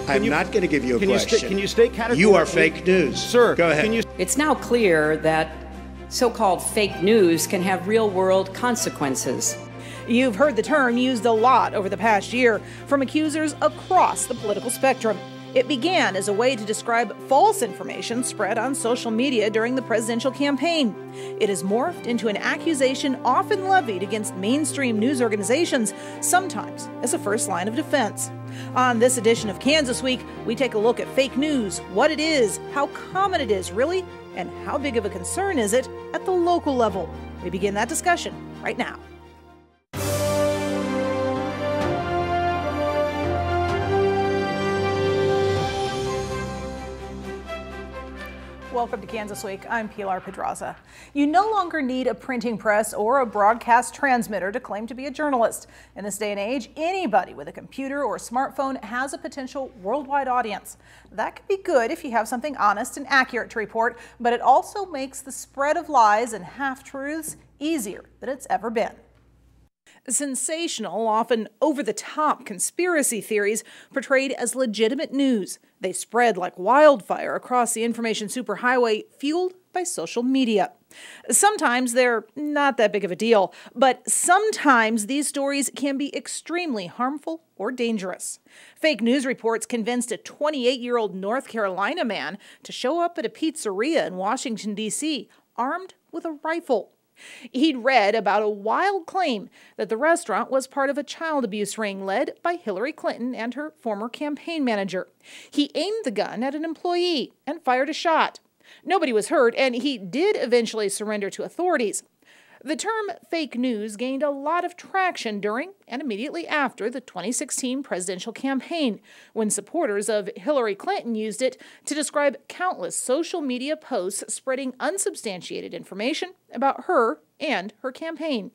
I'm not going to give you a question. Can you state categorically? You are fake news. Sir, go ahead. It's now clear that so-called fake news can have real-world consequences. You've heard the term used a lot over the past year from accusers across the political spectrum. It began as a way to describe false information spread on social media during the presidential campaign. It has morphed into an accusation often levied against mainstream news organizations, sometimes as a first line of defense. On this edition of Kansas Week, we take a look at fake news, what it is, how common it is really, and how big of a concern is it at the local level. We begin that discussion right now. Welcome to Kansas Week. I'm Pilar Pedraza. You no longer need a printing press or a broadcast transmitter to claim to be a journalist. In this day and age, anybody with a computer or smartphone has a potential worldwide audience. That can be good if you have something honest and accurate to report, but it also makes the spread of lies and half-truths easier than it's ever been. Sensational, often over-the-top conspiracy theories portrayed as legitimate news. They spread like wildfire across the information superhighway, fueled by social media. Sometimes they're not that big of a deal, but sometimes these stories can be extremely harmful or dangerous. Fake news reports convinced a 28-year-old North Carolina man to show up at a pizzeria in Washington, D.C., armed with a rifle. He'd read about a wild claim that the restaurant was part of a child abuse ring led by Hillary Clinton and her former campaign manager. He aimed the gun at an employee and fired a shot. Nobody was hurt, and he did eventually surrender to authorities. The term fake news gained a lot of traction during and immediately after the 2016 presidential campaign, when supporters of Hillary Clinton used it to describe countless social media posts spreading unsubstantiated information about her and her campaign.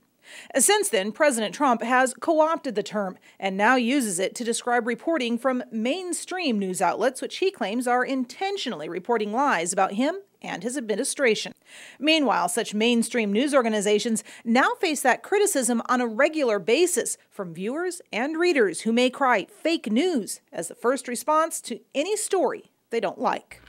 Since then, President Trump has co-opted the term and now uses it to describe reporting from mainstream news outlets, which he claims are intentionally reporting lies about him and his administration. Meanwhile, such mainstream news organizations now face that criticism on a regular basis from viewers and readers who may cry fake news as the first response to any story they don't like.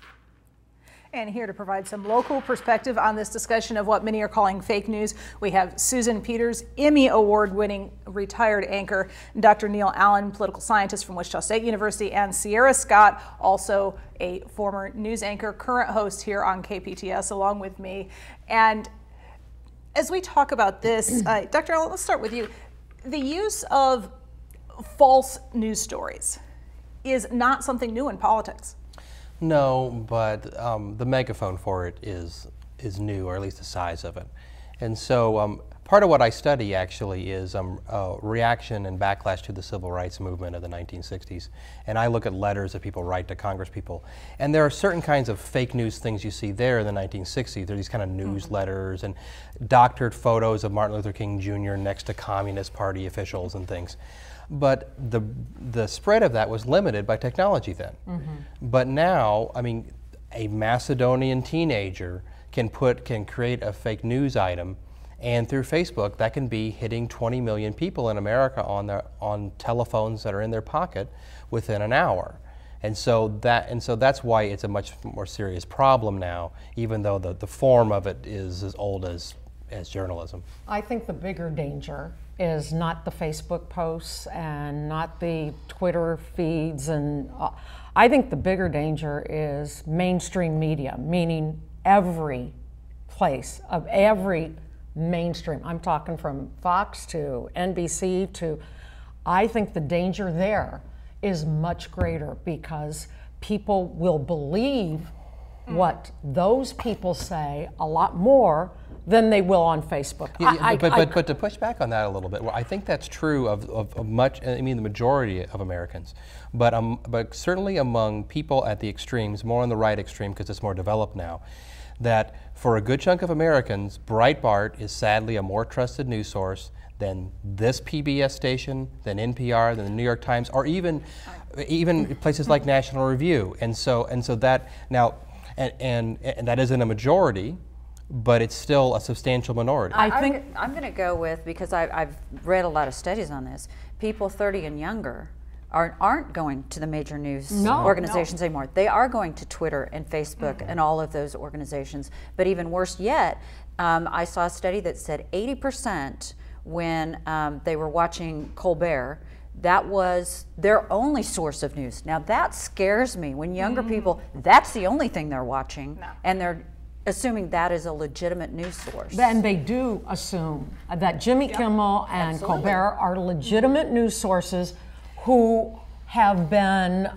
And here to provide some local perspective on this discussion of what many are calling fake news, we have Susan Peters, Emmy Award-winning retired anchor, Dr. Neil Allen, political scientist from Wichita State University, and Sierra Scott, also a former news anchor, current host here on KPTS, along with me. And as we talk about this, Dr. Allen, let's start with you. The use of false news stories is not something new in politics. No, but the megaphone for it is new, or at least the size of it. And so part of what I study actually is reaction and backlash to the civil rights movement of the 1960s. And I look at letters that people write to congresspeople. And there are certain kinds of fake news things you see there in the 1960s. There are these kind of newsletters and doctored photos of Martin Luther King Jr. next to Communist Party officials and things. But the spread of that was limited by technology then. But now, I mean, a Macedonian teenager can create a fake news item, and through Facebook, that can be hitting 20 million people in America on telephones that are in their pocket within an hour. And so that's why it's a much more serious problem now, even though the form of it is as old as journalism. I think the bigger danger is not the Facebook posts and not the Twitter feeds, and I think the bigger danger is mainstream media, meaning every place of every mainstream. I'm talking from Fox to NBC to, I think the danger there is much greater because people will believe what those people say a lot more than they will on Facebook. But to push back on that a little bit, well, I think that's true of much, I mean the majority of Americans, but certainly among people at the extremes, more on the right extreme because it's more developed now, that for a good chunk of Americans, Breitbart is sadly a more trusted news source than this PBS station, than NPR, than the New York Times, or even places like National Review. And so that now, and that isn't a majority, but it's still a substantial minority. I think I'm going to go with, because I've read a lot of studies on this, people 30 and younger aren't going to the major news No. organizations anymore. They are going to Twitter and Facebook and all of those organizations. But even worse yet, I saw a study that said 80% when they were watching Colbert, that was their only source of news. Now that scares me. When younger people, that's the only thing they're watching, and they're assuming that is a legitimate news source. And they do assume that Jimmy Kimmel and Colbert are legitimate news sources who have been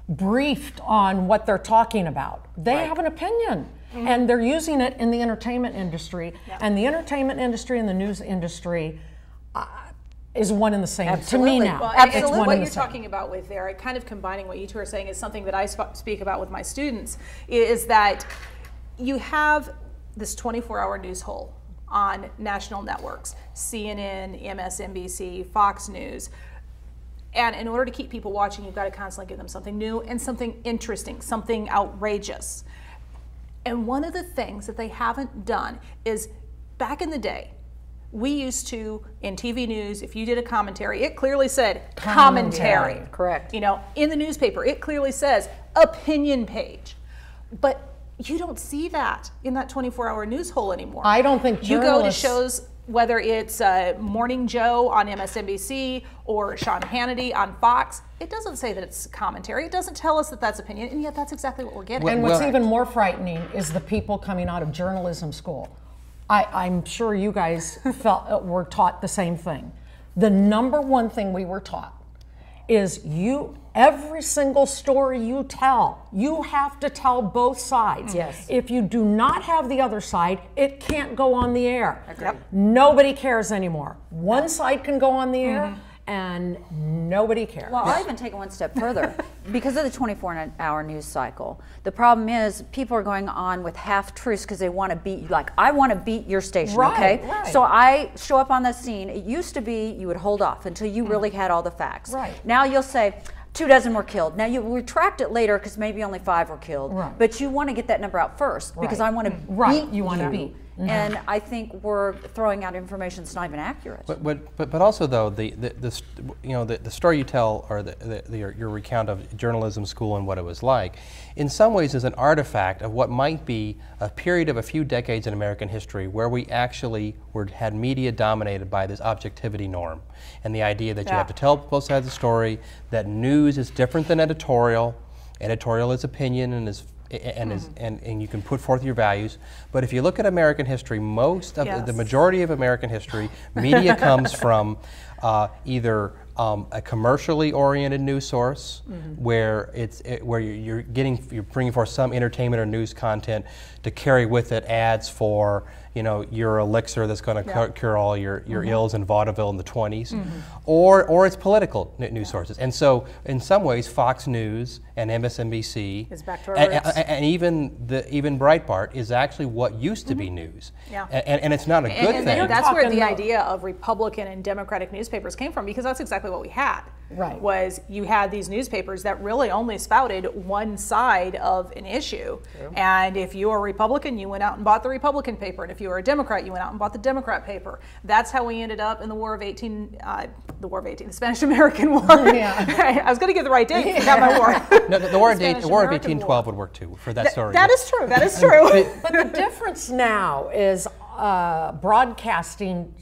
briefed on what they're talking about. They have an opinion. And they're using it in the entertainment industry. And the entertainment industry and the news industry is one and the same to me now. Well, Absolutely. and What what you're talking about with there, kind of combining what you two are saying, is something that I speak about with my students, is that you have this 24-hour news hole on national networks, CNN, MSNBC, Fox News. And in order to keep people watching, you've got to constantly give them something new and something interesting, something outrageous. And one of the things that they haven't done is, back in the day, we used to, in TV news, if you did a commentary, it clearly said commentary. Correct. You know, in the newspaper, it clearly says opinion page. But you don't see that in that 24-hour news hole anymore. I don't think you go to journalists- shows, whether it's Morning Joe on MSNBC or Sean Hannity on Fox, it doesn't say that it's commentary. It doesn't tell us that that's opinion, and yet that's exactly what we're getting. And what's even more frightening is the people coming out of journalism school. I'm sure you guys were taught the same thing. The number one thing we were taught is every single story you tell, you have to tell both sides. Yes. If you do not have the other side, it can't go on the air. Agreed. Nobody cares anymore. One side can go on the air, and nobody cares. Well, I'll even take it one step further. Because of the 24-hour news cycle, the problem is people are going on with half-truths because they want to beat, like, I want to beat your station, Right, okay? right. So I show up on the scene. It used to be you would hold off until you really had all the facts. Right. Now you'll say, 24 were killed. Now you retract it later because maybe only 5 were killed. Right. But you want to get that number out first because Right. I want to Right, beat you want to beat. And I think we're throwing out information that's not even accurate. But also though the story you tell, or your recount of journalism school and what it was like, in some ways is an artifact of what might be a period of a few decades in American history where we actually had media dominated by this objectivity norm, and the idea that you have to tell both sides of the story, that news is different than editorial. Editorial is opinion and you can put forth your values. But if you look at American history, most of the majority of American history, media comes from either a commercially oriented news source, where you're bringing forth some entertainment or news content to carry with it ads for your elixir that's going to cure all your ills in vaudeville in the 20s, or it's political news sources. And so in some ways Fox News and MSNBC It's back to our roots. and even Breitbart is actually what used to be news. Yeah. And it's not a good And thing. that's where talking the about- idea of Republican and Democratic newspapers came from, because that's exactly what we had. Right. Was you had these newspapers that really only spouted one side of an issue. And if you were a Republican, you went out and bought the Republican paper. And if you were a Democrat, you went out and bought the Democrat paper. That's how we ended up in the the Spanish-American War. I was going to give the right date, forgot my war. No, the War of Spanish-American 1812 would work too for that story. That is true, that is true. But the difference now is broadcasting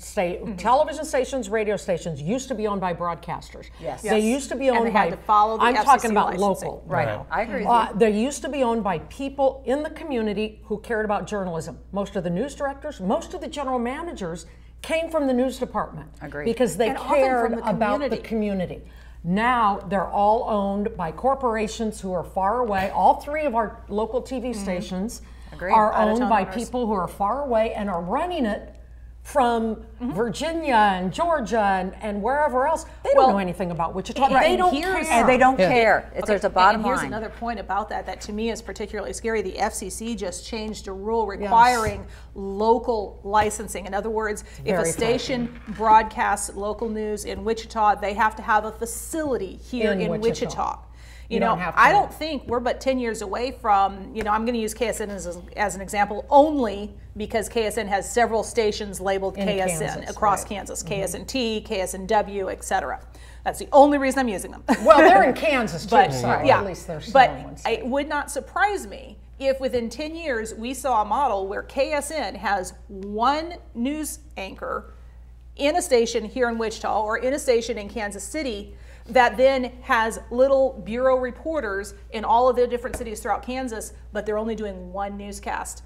television stations, radio stations used to be owned by broadcasters. Yes. They used to be And owned they had by. to follow the I'm FCC talking about licensing. local right now. I agree with you. They used to be owned by people in the community who cared about journalism. Most of the news directors, most of the general managers came from the news department. Agreed. Because they And often cared from the about the community. community. Now they're all owned by corporations who are far away. All 3 of our local TV stations Agreed. are Out-of-town owned by owners. people who are far away and are running it from Virginia and Georgia and wherever else. They don't know anything about Wichita. Right, They and don't here's- care. And they don't care. There's a bottom and here's line. another point about that to me is particularly scary. The FCC just changed a rule requiring local licensing. In other words, if a very station broadcasts local news in Wichita, they have to have a facility here In in Wichita. Wichita. You don't know, have to. I don't think we're but 10 years away from, you know, I'm going to use KSN as an example only because KSN has several stations labeled In KSN Kansas, across right. Kansas, KSNT, KSNW, etc. That's the only reason I'm using them. Well, they're in Kansas too, But, so yeah, at least there's but some ones. it would not surprise me if within 10 years we saw a model where KSN has one news anchor in a station here in Wichita or in a station in Kansas City that then has little bureau reporters in all of the different cities throughout Kansas, but they're only doing one newscast.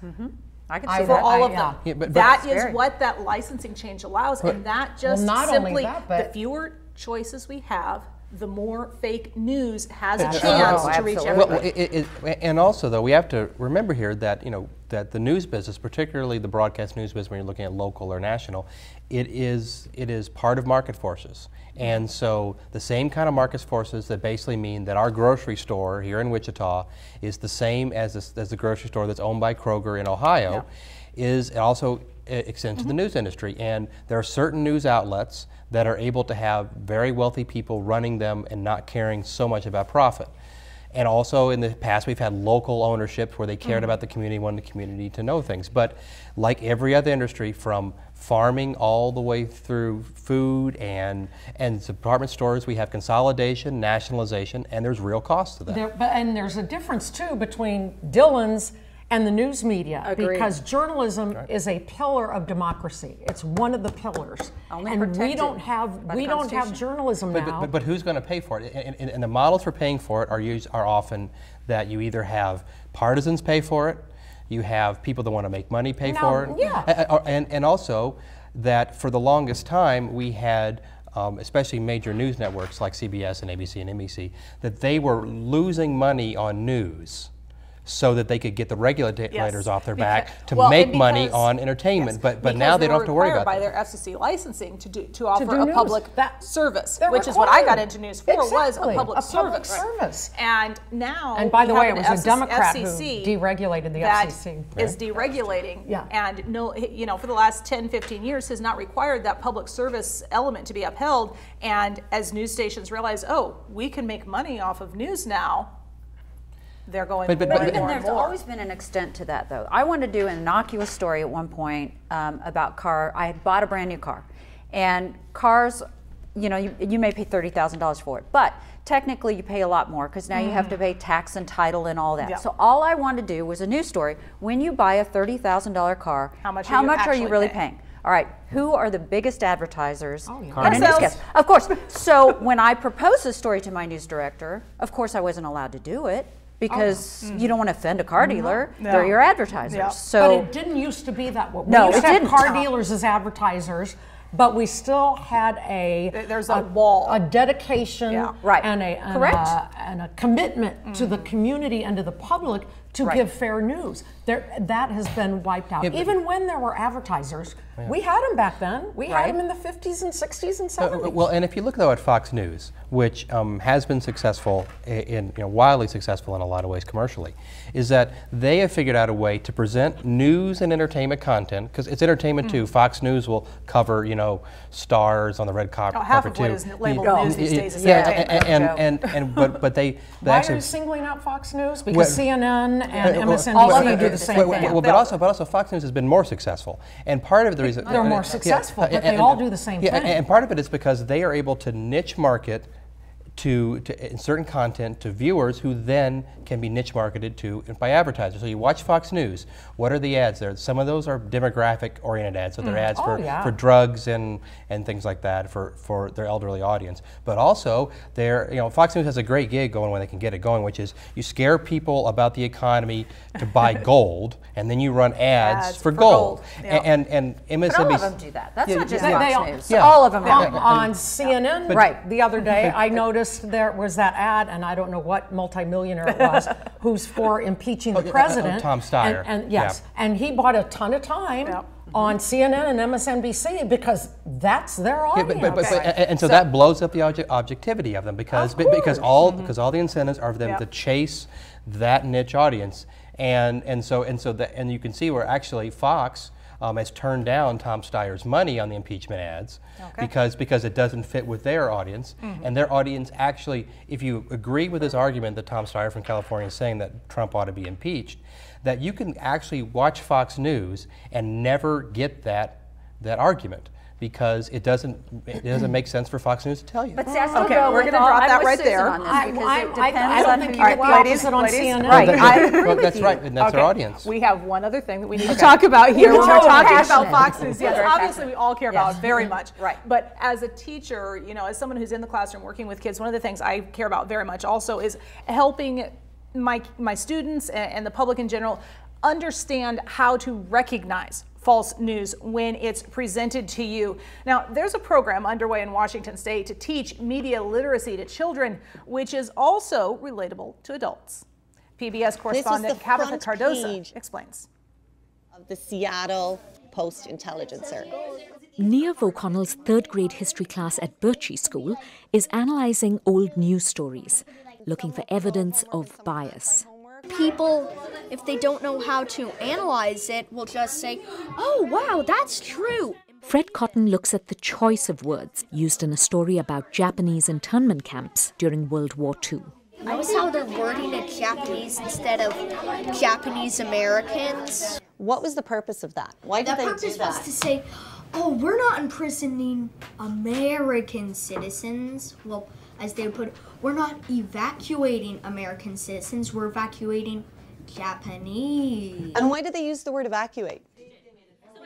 I can I see would- For that. all of yeah. them. Yeah, but- That It's is very- what that licensing change allows, and that just not only simply, that, but- the fewer choices we have, the more fake news has a Oh, chance to reach absolutely. everybody. And also, though, we have to remember here that that the news business, particularly the broadcast news business, when you're looking at local or national, it is part of market forces. And so the same kind of market forces that basically mean that our grocery store here in Wichita is the same as the grocery store that's owned by Kroger in Ohio, is it also extends to the news industry. And there are certain news outlets that are able to have very wealthy people running them and not caring so much about profit. And also in the past, we've had local ownerships where they cared about the community, wanted the community to know things. But like every other industry, from farming all the way through food and department stores, we have consolidation, nationalization, and there's real cost to that. And there's a difference too between Dillon's and the news media, Agreed. because journalism is a pillar of democracy. It's one of the pillars, Only and we protected don't have by the Constitution. journalism now. But who's going to pay for it? And the models for paying for it are often that you either have partisans pay for it, you have people that want to make money pay Now, for it, yeah. and also that for the longest time we had, especially major news networks like CBS and ABC and NBC, that they were losing money on news so that they could get the regulators off their back to make money on entertainment. But now they don't have to worry about by that. their FCC licensing to offer do a news. public That- service, they're which is what I got required. into news for, was a Exactly, public a public service. service. And now, And by the we way, have it an was a Democrat who FCC deregulated the that FCC. is deregulating, Yeah. and for the last 10, 15 years has not required that public service element to be upheld. And as news stations realize, oh, we can make money off of news now, they're going But- more But and even more there's and more. always been an extent to that, though. I wanted to do an innocuous story at one point about car. I had bought a brand new car, and cars, you may pay $30,000 for it, but technically you pay a lot more because now you have to pay tax and title and all that. Yeah. So all I wanted to do was a news story. When you buy a $30,000 car, How much are you are you actually really paying? paying? All right, who are the biggest advertisers in a Ourselves. newscast? Of course. So when I proposed this story to my news director, of course I wasn't allowed to do it because you don't want to offend a car dealer. No. They're your advertisers. Yeah. But So it didn't used to be that way. We No, used it to have didn't. car dealers as advertisers, but we still had There's a wall. a dedication, Yeah. Right. and Correct. and a commitment to the community and to the public to Right. give fair news. That has been wiped out. Yeah, but- Even when there were advertisers, we had them back then. We Right. had them in the 50s and 60s and 70s. Well, and if you look though at Fox News, which has been successful wildly successful in a lot of ways commercially, is that they have figured out a way to present news and entertainment content, because it's entertainment too. Fox News will cover stars on the red carpet half too. of what is labeled news these days is yeah, entertainment. but they Why actually. are you singling out Fox News? Because Well- CNN and Well, MSNBC do the same thing. but also Fox News has been more successful, and part of the reason They're more successful, but they all do the same thing. And part of it is because they are able to niche market to in certain content to viewers who then can be niche marketed to by advertisers. So you watch Fox News. What are the ads there? Some of those are demographic oriented ads, so they're ads for drugs and things like that for their elderly audience. But also Fox News has a great gig going when they can get it going, which is you scare people about the economy to buy gold, and then you run ads for gold. Yeah. And MSNBC. but all of them do that. That's not just They Fox all- News. yeah. All of them do On, that. on CNN Right. the other day, I noticed there was that ad, and I don't know what multimillionaire it was, who's for impeaching the president. Tom Steyer. And yes, Yeah. and he bought a ton of time on CNN and MSNBC because that's their Yeah, audience. and so that blows up the objectivity of them because all the incentives are for them to chase that niche audience, and you can see where actually Fox has turned down Tom Steyer's money on the impeachment ads because it doesn't fit with their audience. And their audience actually, if you agree with his argument that Tom Steyer from California is saying that Trump ought to be impeached, that you can actually watch Fox News and never get that argument, because it doesn't make sense for Fox News to tell you. But see, I still Okay, go we're with gonna drop that right Susan there. on this, because it depends I don't on think who you're you the watch. opposite on CNN. Right, I agree Well, with that's you. right, and that's our audience. We have one other thing that we need to talk about here. You're We're so talking passionate. about Fox News. Yes, Very obviously passionate. we all care about it very much. Right. But as a teacher, you know, as someone who's in the classroom working with kids, one of the things I care about very much also is helping my students and the public in general understand how to recognize false news when it's presented to you. Now, there's a program underway in Washington State to teach media literacy to children, which is also relatable to adults. PBS correspondent Tabitha Cardoza explains. Of the Seattle Post-Intelligencer. Niamh O'Connell's third grade history class at Birchie School is analysing old news stories, looking for evidence of bias. People, if they don't know how to analyze it, will just say, oh, wow, that's true. Fred Cotton looks at the choice of words used in a story about Japanese internment camps during World War II. Notice how they're wording it Japanese instead of Japanese Americans. What was the purpose of that? Why did The they do purpose that? was to say, oh, we're not imprisoning American citizens. Well, as they would put it, we're not evacuating American citizens, we're evacuating Japanese. And why did they use the word evacuate?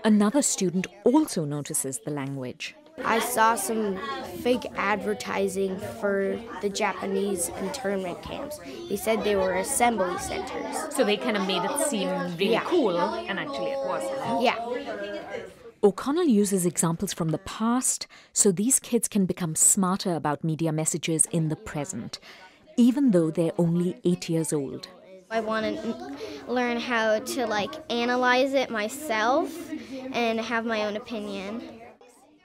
Another student also notices the language. I saw some fake advertising for the Japanese internment camps. They said they were assembly centers. So they kind of made it seem really cool, and actually it wasn't. Yeah. O'Connell uses examples from the past so these kids can become smarter about media messages in the present, even though they're only 8 years old. I want to learn how to analyze it myself and have my own opinion.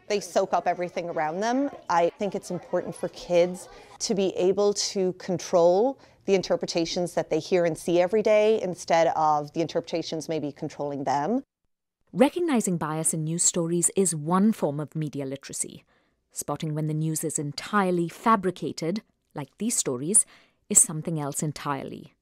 They soak up everything around them. I think it's important for kids to be able to control the interpretations that they hear and see every day instead of the interpretations maybe controlling them. Recognizing bias in news stories is one form of media literacy. Spotting when the news is entirely fabricated, like these stories, is something else entirely.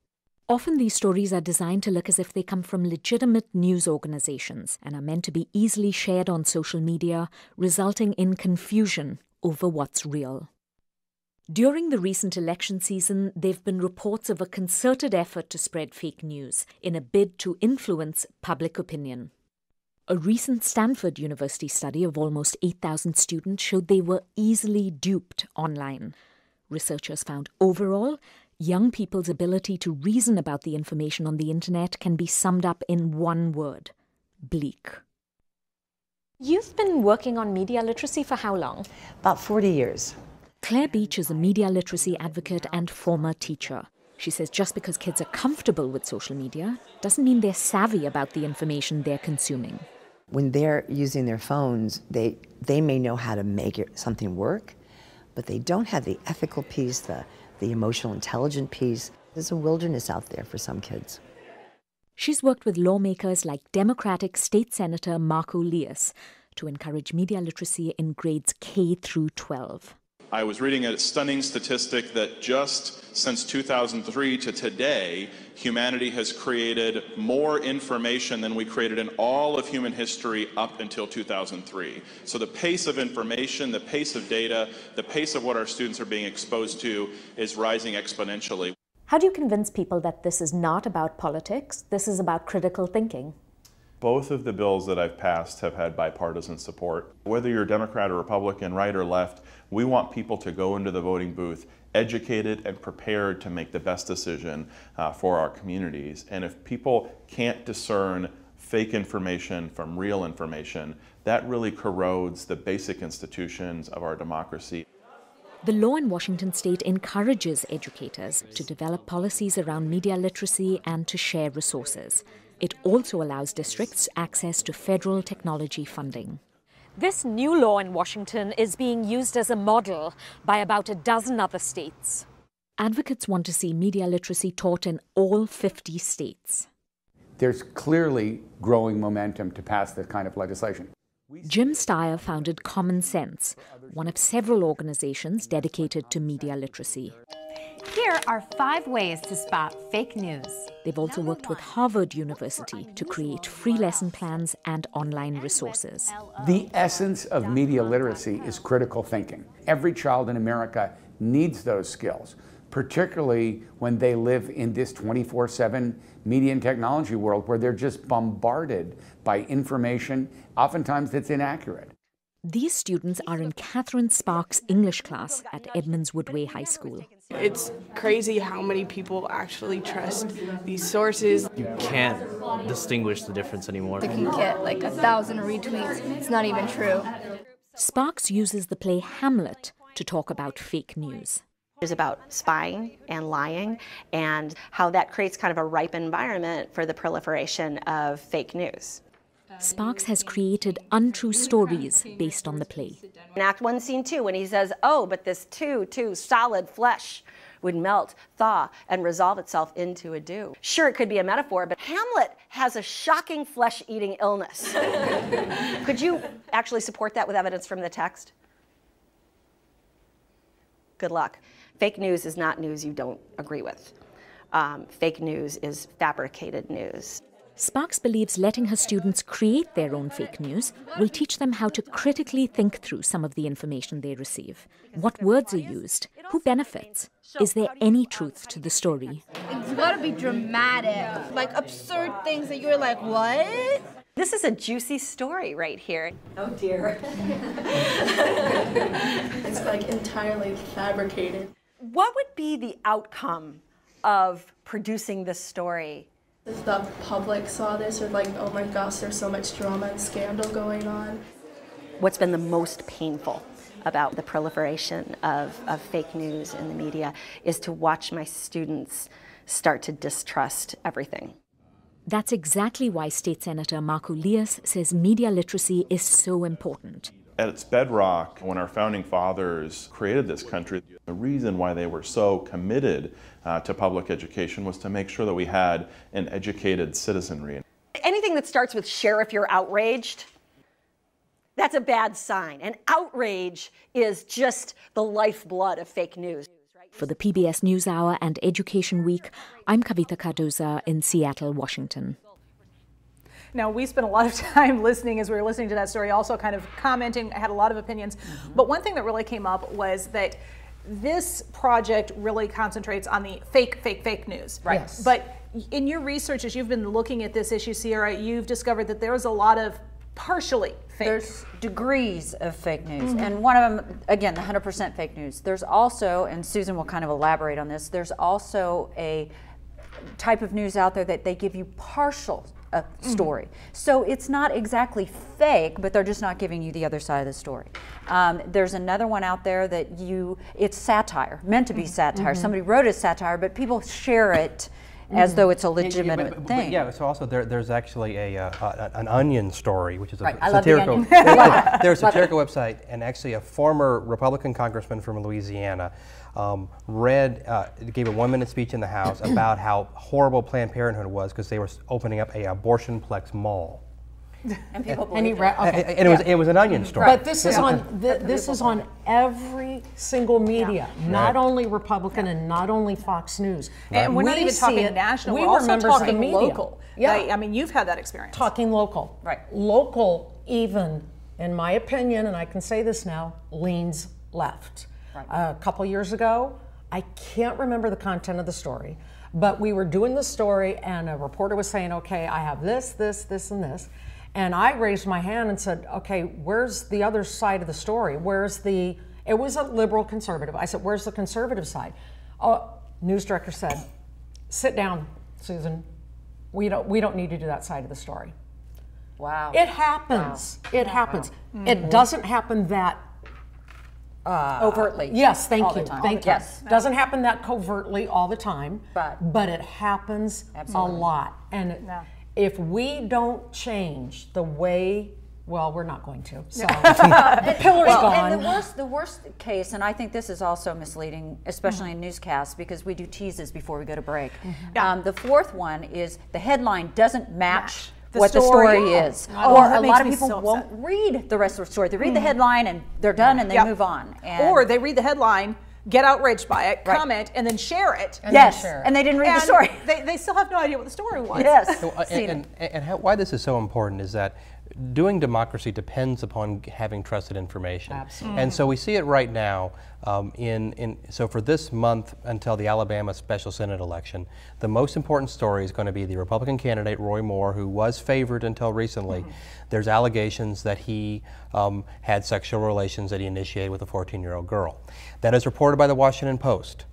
Often these stories are designed to look as if they come from legitimate news organizations and are meant to be easily shared on social media, resulting in confusion over what's real. During the recent election season, there have been reports of a concerted effort to spread fake news in a bid to influence public opinion. A recent Stanford University study of almost 8,000 students showed they were easily duped online. Researchers found overall, young people's ability to reason about the information on the internet can be summed up in one word: bleak. You've been working on media literacy for how long? About 40 years. Claire Beach is a media literacy advocate and former teacher. She says just because kids are comfortable with social media doesn't mean they're savvy about the information they're consuming. When they're using their phones, they may know how to make something work, but they don't have the ethical piece, the emotional intelligent piece. There's a wilderness out there for some kids. She's worked with lawmakers like Democratic State Senator Marco Leas to encourage media literacy in grades K through 12. I was reading a stunning statistic that just since 2003 to today, humanity has created more information than we created in all of human history up until 2003. So the pace of information, the pace of data, the pace of what our students are being exposed to is rising exponentially. How do you convince people that this is not about politics, this is about critical thinking? Both of the bills that I've passed have had bipartisan support. Whether you're Democrat or Republican, right or left, we want people to go into the voting booth educated and prepared to make the best decision for our communities. And if people can't discern fake information from real information, that really corrodes the basic institutions of our democracy. The law in Washington state encourages educators to develop policies around media literacy and to share resources. It also allows districts access to federal technology funding. This new law in Washington is being used as a model by about a dozen other states. Advocates want to see media literacy taught in all 50 states. there's clearly growing momentum to pass this kind of legislation. Jim Steyer founded Common Sense, one of several organizations dedicated to media literacy. Here are 5 ways to spot fake news. They've also worked with Harvard University to create free lesson plans and online resources. The essence of media literacy is critical thinking. Every child in America needs those skills, particularly when they live in this 24/7 media and technology world where they're just bombarded by information, oftentimes that's inaccurate. These students are in Catherine Sparks' English class at Edmonds Woodway High School. It's crazy how many people actually trust these sources. You can't distinguish the difference anymore. They can get like 1,000 retweets. It's not even true. Sparks uses the play Hamlet to talk about fake news. It's about spying and lying and how that creates kind of a ripe environment for the proliferation of fake news. Sparks has created untrue stories based on the play. In Act 1, Scene 2, when he says, oh, but this too solid flesh would melt, thaw, and resolve itself into a dew. Sure, it could be a metaphor, but Hamlet has a shocking flesh-eating illness. Could you actually support that with evidence from the text? Good luck. Fake news is not news you don't agree with. Fake news is fabricated news. Sparks believes letting her students create their own fake news will teach them how to critically think through some of the information they receive. What words are used? Who benefits? Is there any truth to the story? It's gotta be dramatic. Like absurd things that you're like, what? This is a juicy story right here. Oh dear. It's like entirely fabricated. What would be the outcome of producing this story? If the public saw this, or like, oh my gosh, there's so much drama and scandal going on. What's been the most painful about the proliferation of fake news in the media is to watch my students start to distrust everything. That's exactly why State Senator Marco Lias says media literacy is so important. At its bedrock, when our founding fathers created this country, the reason why they were so committed to public education was to make sure that we had an educated citizenry. Anything that starts with "share if you're outraged," that's a bad sign. And outrage is just the lifeblood of fake news. For the PBS NewsHour and Education Week, I'm Kavitha Cardoza in Seattle, Washington. Now, we spent a lot of time listening as we were listening to that story, also kind of commenting. I had a lot of opinions. But one thing that really came up was that this project really concentrates on the fake news. Right. Yes. But in your research, as you've been looking at this issue, Sierra, you've discovered that there's a lot of partially fake. There's degrees of fake news. And one of them, again, the 100% fake news. There's also, and Susan will kind of elaborate on this, there's also a type of news out there that they give you partial story. So it's not exactly fake, but they're just not giving you the other side of the story. There's another one out there that it's satire, meant to be satire. Somebody wrote it as satire, but people share it as though it's a legitimate thing. Yeah, so also there's actually an Onion story, which is a satirical. There's a satirical website, and actually a former Republican congressman from Louisiana gave a 1-minute speech in the House about how horrible Planned Parenthood was because they were opening up a abortionplex mall. And people and it was an Onion story. But this is on this is on every single media, not only Republican and not only Fox News. And we're not even talking national. We're also talking local. Yeah, I mean, you've had that experience. Talking local, right? Local, even in my opinion, and I can say this now, leans left. Right. A couple years ago, I can't remember the content of the story, but we were doing the story, and a reporter was saying, "Okay, I have this, and this." And I raised my hand and said, okay, where's the other side of the story? It was a liberal conservative. I said, where's the conservative side? News director said, sit down, Susan. We don't need to do that side of the story. Wow. It happens. Wow. It happens. Mm-hmm. It doesn't happen that overtly. Yes, thank you. Thank you. Yes. Doesn't happen that covertly all the time, but it happens a lot. And if we don't change the way Well, we're not going to. So the pillar's gone. And the worst case, and I think this is also misleading, especially in newscasts, because we do teases before we go to break. The fourth one is the headline doesn't match what the story is. Or a lot of people won't read the rest of the story. They read the headline and they're done and they move on. Or they read the headline, get outraged by it, comment, and then share it. And and they didn't read the story. They still have no idea what the story was. Yes. And why this is so important is that doing democracy depends upon having trusted information. Absolutely. And so we see it right now so for this month until the Alabama special Senate election, the most important story is going to be the Republican candidate, Roy Moore, who was favored until recently. There's allegations that he had sexual relations that he initiated with a 14-year-old girl. That is reported by the Washington Post.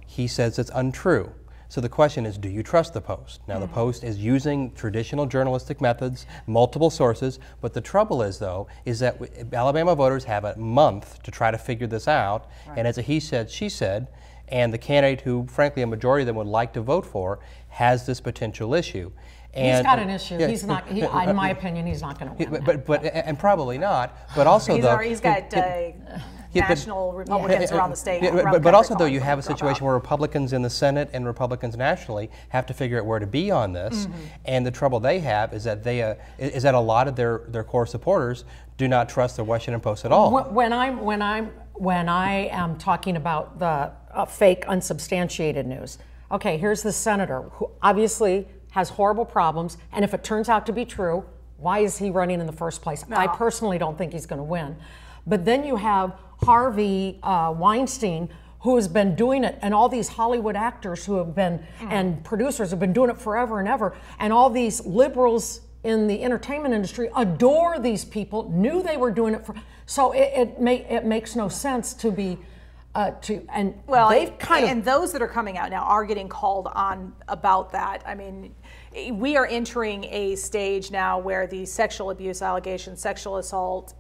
He says it's untrue. So the question is, do you trust the Post? Now the Post is using traditional journalistic methods, multiple sources, but the trouble is though, is that Alabama voters have a month to try to figure this out, and it's a he said, she said, and the candidate who frankly a majority of them would like to vote for has this potential issue. And he's got an issue. He's not. In my opinion, he's not going to win. And probably not. But also he's got national Republicans around the state. But also though, you have a situation where Republicans in the Senate and Republicans nationally have to figure out where to be on this. And the trouble they have is that a lot of their core supporters do not trust the Washington Post at all. When I am talking about the fake, unsubstantiated news. Okay, here's the senator who obviously has horrible problems, and if it turns out to be true, why is he running in the first place? I personally don't think he's going to win. But then you have Harvey Weinstein, who has been doing it, and all these Hollywood actors who have been, and producers have been doing it forever and ever, and all these liberals in the entertainment industry adore these people, knew they were doing it for, so it makes no sense to be and those that are coming out now are getting called on about that. I mean, we are entering a stage now where the sexual abuse allegations, sexual assault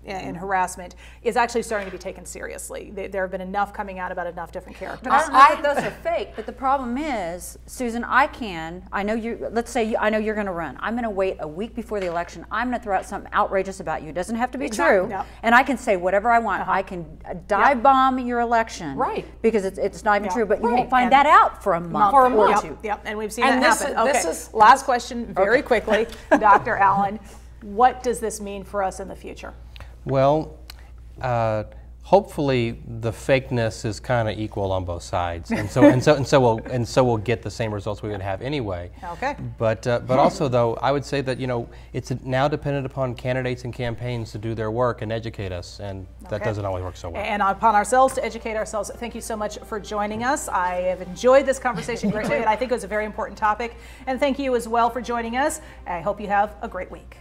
and harassment is actually starting to be taken seriously. There have been enough coming out about enough different characters. I don't know that those are fake, but the problem is, Susan, let's say I know you're going to run. I'm going to wait a week before the election. I'm going to throw out something outrageous about you. It doesn't have to be true. No. And I can say whatever I want. I can dive bomb your election. Right. Because it's not even true, but you won't find that out for a month or two. Yep, and we've seen that happen. Okay, last question very quickly. Dr. Allen, what does this mean for us in the future? Well, hopefully the fakeness is kind of equal on both sides, and so we'll get the same results we would have anyway. Okay. But also though, I would say that it's now dependent upon candidates and campaigns to do their work and educate us, and that doesn't always work so well. And upon ourselves to educate ourselves. Thank you so much for joining us. I have enjoyed this conversation greatly, and I think it was a very important topic. And thank you as well for joining us. I hope you have a great week.